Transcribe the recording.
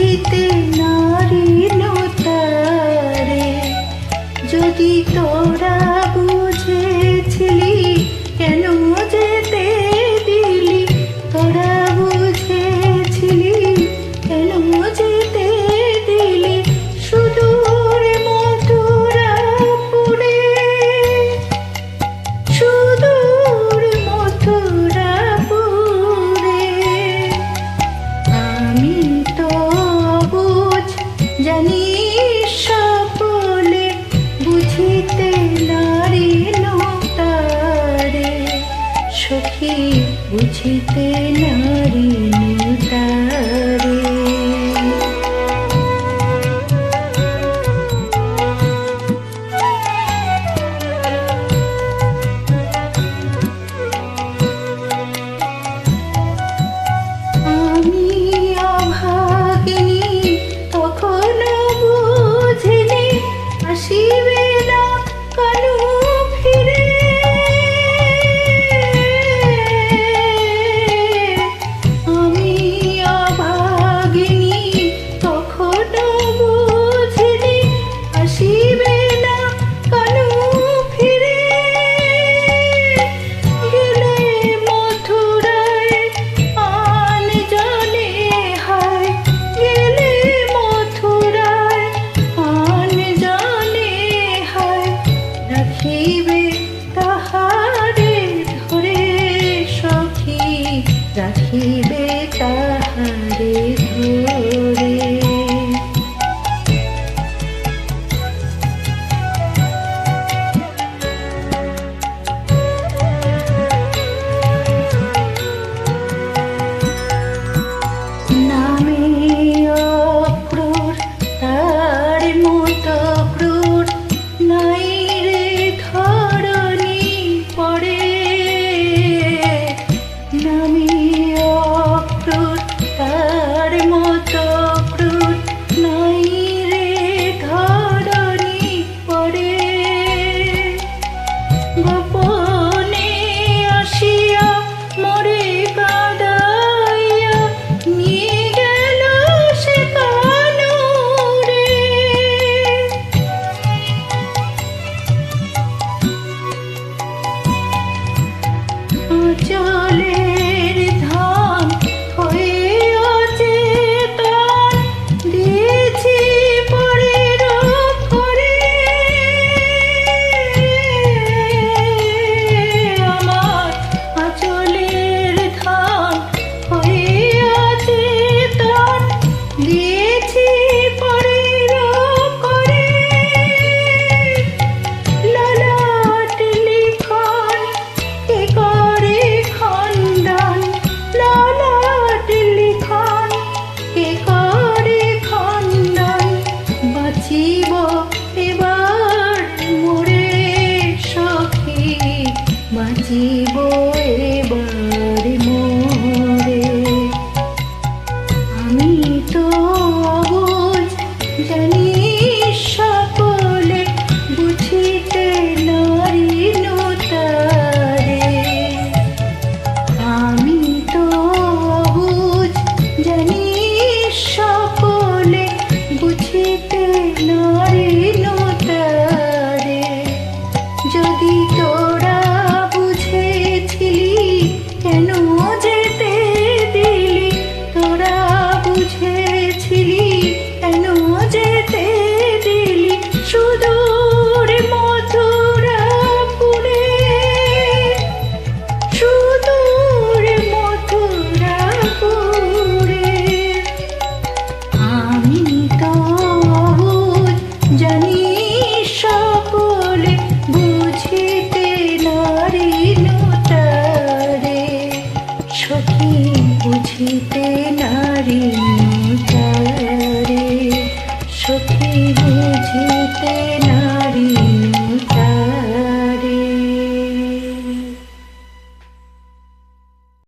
বুঝিতে নারীনতারে। যদি তোরা বুঝেছিলি কেন যেতে দিলি, তোরা বুঝেছিলি কেন যেতে দিলি সুদূর মথুরাপুরে, সুদূর মথুরাপুরে। আমি তো বুঝ জানি সকলে বুঝিতে নারীনতারে, সখী বুঝিতে নারীনতারে। আমি অভাগিনী তখনো বুঝিনি আসিবে না কানু ফিরে। আমি অভাগিনী তখনো বুঝিনি আসিবে না কানু ফিরে। গেলে মথুরায় আন জানে হায়, গেলে মথুরায় আন জানে হায়। রাখিবে তাহারে ধরে সখী, রাখিবে তাহারে ধরে। নামে অক্রূর তার মতো ক্রূর নাই রে ধরণী পড়ে। নামে অক্রূর তার মতো ক্রূর নাই রে ধরণী পড়ে। গোপনে আসিয়া মোরে কাঁদাইয়া নিয়ে গেল সে কানুরে। আঁচলের ধাম হয়ে অচেতন দিয়েছি পরের ঘরে। আমার আঁচলের ধাম হয়ে অচেতন দিয়েছি পরের ঘরে। ললাট লিখন কে করে খণ্ডন, ললাট লিখন কে করে খণ্ডন। বাঁচিব এবার মোরে সখী, বাঁচিব এবার মোরে। আমি তো অবুঝ জানি সকলে বুঝিতে নারীনতারে। আমি তো অবুঝ জানি সকলে বুঝিতে নারীনতারে। যদি তোরা বুঝেছিলি কেন যেতে দিলি, তোরা বুঝেছিলি কেন যেতে দিলি সুদূর মথুরাপুরে, সুদূর মথুরাপুরে। আমি তো অবুঝ জানি সকলে বুঝিতে নারীনতারে, সখী বুঝিতে নারীনতারে, সখী বুঝিতে নারী।